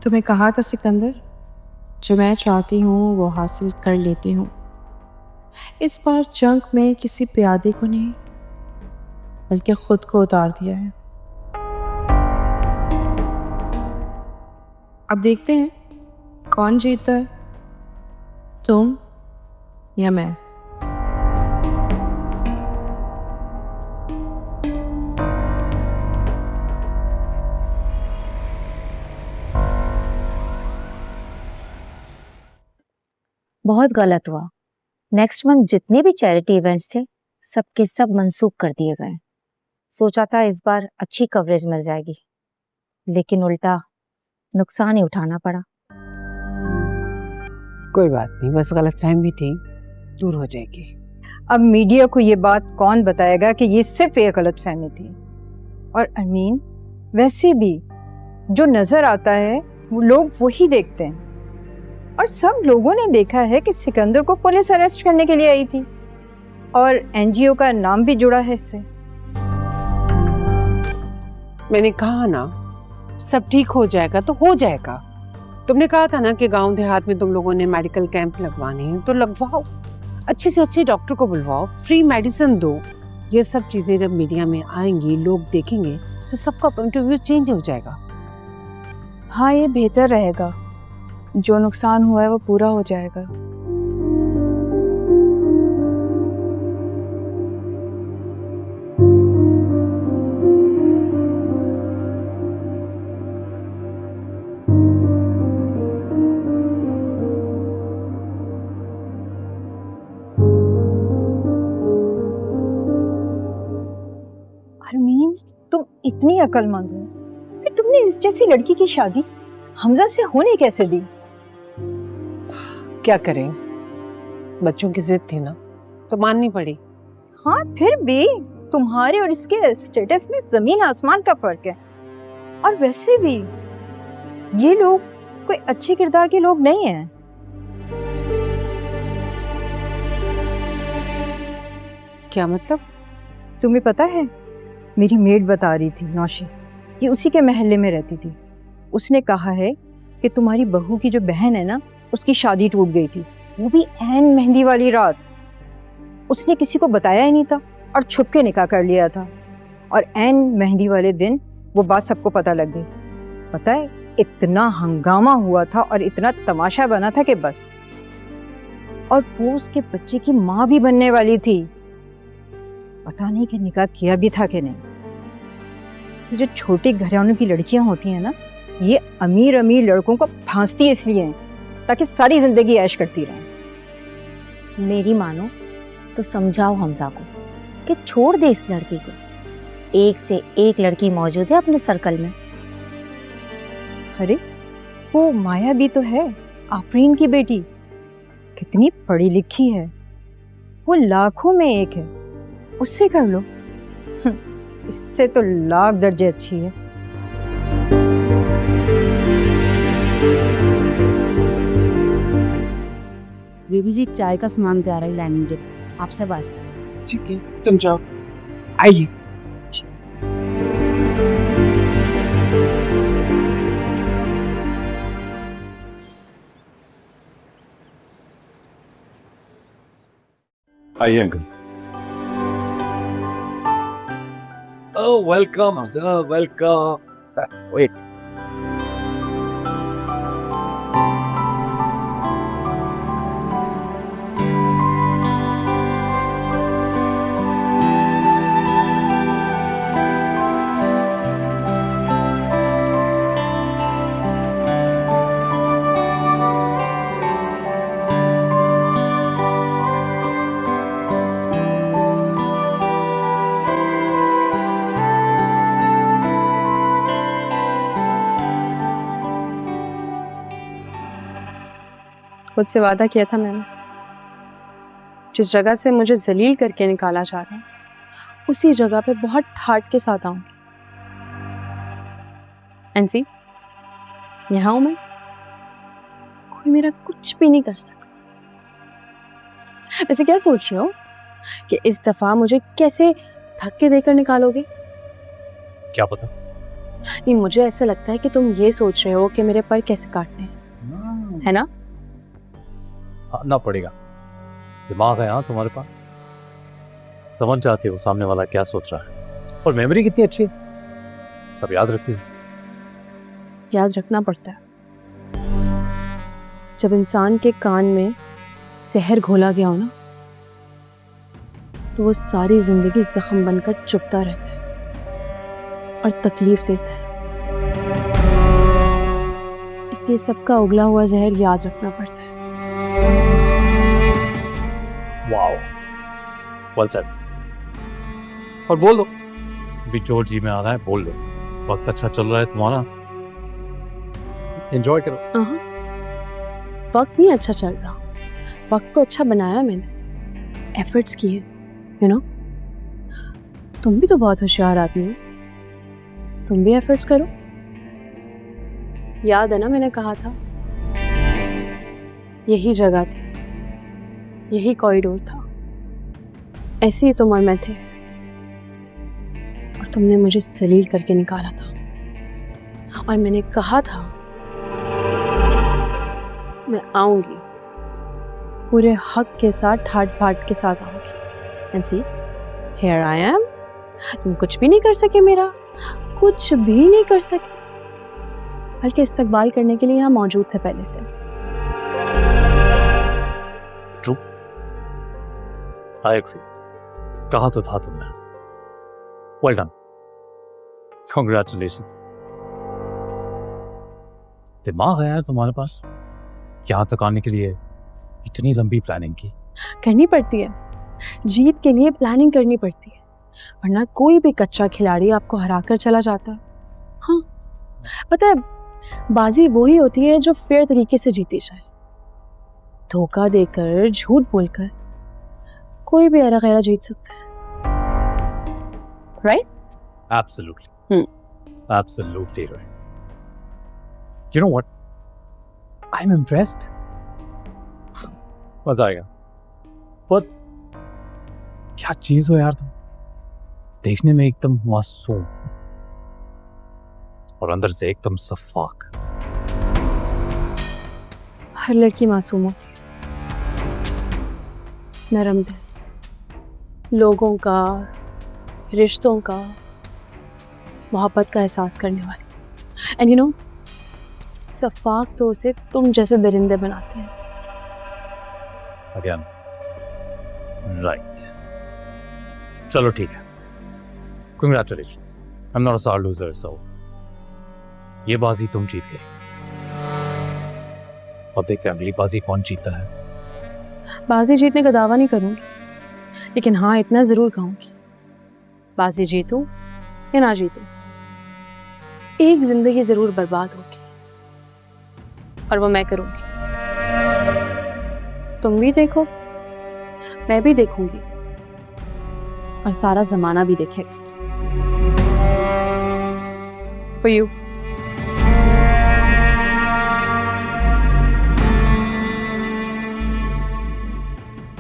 तुम्हें कहा था सिकंदर, जो मैं चाहती हूँ वो हासिल कर लेती हूँ। इस बार जंग में किसी प्यादे को नहीं बल्कि खुद को उतार दिया है। अब देखते हैं कौन जीतता है, तुम या मैं। बहुत गलत हुआ। नेक्स्ट मंथ जितने भी चैरिटी इवेंट्स थे सबके सब मंसूख कर दिए गए। सोचा था इस बार अच्छी कवरेज मिल जाएगी, लेकिन उल्टा नुकसान ही उठाना पड़ा। कोई बात नहीं, बस गलतफहमी थी, दूर हो जाएगी। अब मीडिया को ये बात कौन बताएगा कि ये सिर्फ एक गलतफहमी थी। और अमीन, वैसे भी जो नजर आता है वो लोग वही देखते हैं, और सब लोगों ने देखा है कि सिकंदर को पुलिस अरेस्ट करने के लिए आई थी, और एनजीओ का नाम भी जुड़ा है इससे। मैंने कहा ना, सब ठीक हो जाएगा तो हो जाएगा। तुमने कहा था ना कि गांव देहात में तुम लोगों ने मेडिकल कैंप लगवाने हैं, तो लगवाओ। अच्छे से अच्छे डॉक्टर को बुलवाओ, फ्री मेडिसिन दो। ये सब चीजें जब मीडिया में आएंगी, लोग देखेंगे, तो सबका पॉइंट ऑफ व्यू चेंज हो जाएगा। हाँ, ये बेहतर रहेगा। जो नुकसान हुआ है वो पूरा हो जाएगा। अरमीन, तुम इतनी अक्लमंद हो, फिर तुमने इस जैसी लड़की की शादी हमजा से होने कैसे दी? क्या करें, बच्चों की जिद थी ना, तो माननी पड़ी। हाँ, फिर भी तुम्हारे और इसके स्टेटस में जमीन आसमान का फर्क है। और वैसे भी ये लोग कोई अच्छे किरदार के लोग नहीं हैं। क्या मतलब? तुम्हें पता है, मेरी मेड बता रही थी नौशी, ये उसी के महल्ले में रहती थी। उसने कहा है कि तुम्हारी बहू की जो बहन है ना, उसकी शादी टूट गई थी, वो भी ऐन मेहंदी वाली रात। उसने किसी को बताया ही नहीं था और छुप के निकाह कर लिया था, और ऐन मेहंदी वाले दिन वो बात सबको पता लग गई। पता है, इतना हंगामा हुआ था और इतना तमाशा बना था कि बस। और वो उसके बच्चे की माँ भी बनने वाली थी। पता नहीं कि निकाह किया भी था कि नहीं। ये जो छोटी घरानों की लड़कियां होती हैं ना, ये अमीर अमीर लड़कों को फांसती इसलिए हैं ताकि सारी जिंदगी ऐश करती रहें। मेरी मानो तो समझाओ हमजा को कि छोड़ दे इस लड़की को। एक से एक लड़की मौजूद है अपने सर्कल में। अरे, वो माया भी तो है, आफरीन की बेटी, कितनी पढ़ी लिखी है। वो लाखों में एक है, उससे कर लो। इससे तो लाख दर्जे अच्छी है। बेबी जी, चाय का सामान तैयार है, लाइन मुझे आपसे बात। ठीक है, तुम जाओ, आइए। आइए uncle. Oh, welcome, sir. Welcome. Wait. खुद से वादा किया था मैंने, जिस जगह से मुझे जलील करके निकाला जा रहा है उसी जगह पे बहुत ठाट के साथ आऊंगी। एनसी, यहाँ हूं मैं, कोई मेरा कुछ भी नहीं कर सका। वैसे क्या सोच रहे हो कि इस दफा मुझे कैसे धक्के देकर निकालोगे? क्या पता, नहीं, मुझे ऐसा लगता है कि तुम ये सोच रहे हो कि मेरे पर कैसे काटने हैं, है ना? ना पड़ेगा, दिमाग है हाँ तुम्हारे पास, समझ जाती हो सामने वाला क्या सोच रहा है, और मेमोरी कितनी अच्छी है, सब याद रखती हो। याद रखना पड़ता है। जब इंसान के कान में जहर घोला गया हो ना, तो वो सारी जिंदगी जख्म बनकर चुभता रहता है और तकलीफ देता है। इसलिए सबका उगला हुआ जहर याद रखना पड़ता है। Wow, well said. और बोल दो, अभी जो जी में आ रहा है बोल दो, वक्त अच्छा चल रहा है तुम्हारा, एंजॉय करो। वक्त नहीं अच्छा चल रहा, वक्त तो अच्छा बनाया मैंने, एफर्ट्स किए, यू नो। तुम भी तो बहुत होशियार आदमी हो, तुम भी एफर्ट्स करो। याद है ना मैंने कहा था यही जगह थी, यही कॉरिडोर था, ऐसे ही तुम और मैं थे, और तुमने मुझे जलील करके निकाला था, और मैंने कहा था मैं आऊंगी, पूरे हक के साथ, ठाट बाट के साथ आऊंगी। And see, here I am. तुम कुछ भी नहीं कर सके मेरा, कुछ भी नहीं कर सके, बल्कि इस्तकबाल करने के लिए यहाँ मौजूद थे पहले से। ट्रू, आई एग्री, कहा तो था तुमने। Well done, congratulations. दिमाग है यार तुम्हारे पास, यहाँ तक आने के लिए इतनी लंबी प्लानिंग की। करनी पड़ती है, जीत के लिए प्लानिंग करनी पड़ती है, वरना कोई भी कच्चा खिलाड़ी आपको हराकर चला जाता है। हाँ, पता है, बाजी वही होती है जो फेयर तरीके से जीती जाए। धोखा देकर, झूठ बोलकर कोई भी ऐरा गैरा जीत सकता है, right? Absolutely. Absolutely right. You know what? I'm impressed. मजा आएगा। पर क्या चीज हो यार तुम, देखने में एकदम मासूम और अंदर से एकदम सफाक। हर लड़की मासूम होती है, नरम दिल, लोगों का, रिश्तों का, मोहब्बत का एहसास करने वाली। एंड यू नो, सफाक तो उसे तुम जैसे दरिंदे बनाते हैं। Again. Right. चलो ठीक है, Congratulations. I'm not a sore loser, so ये बाजी तुम जीत गए। अब देखते हैं अगली बाजी कौन जीतता है। बाजी जीतने का दावा नहीं करूंगी, लेकिन हाँ इतना जरूर कहूंगी, बाजी जीतूं या ना जीतूं, एक जिंदगी जरूर बर्बाद होगी, और वो मैं करूंगी। तुम भी देखो, मैं भी देखूंगी, और सारा जमाना भी देखेगा। For you.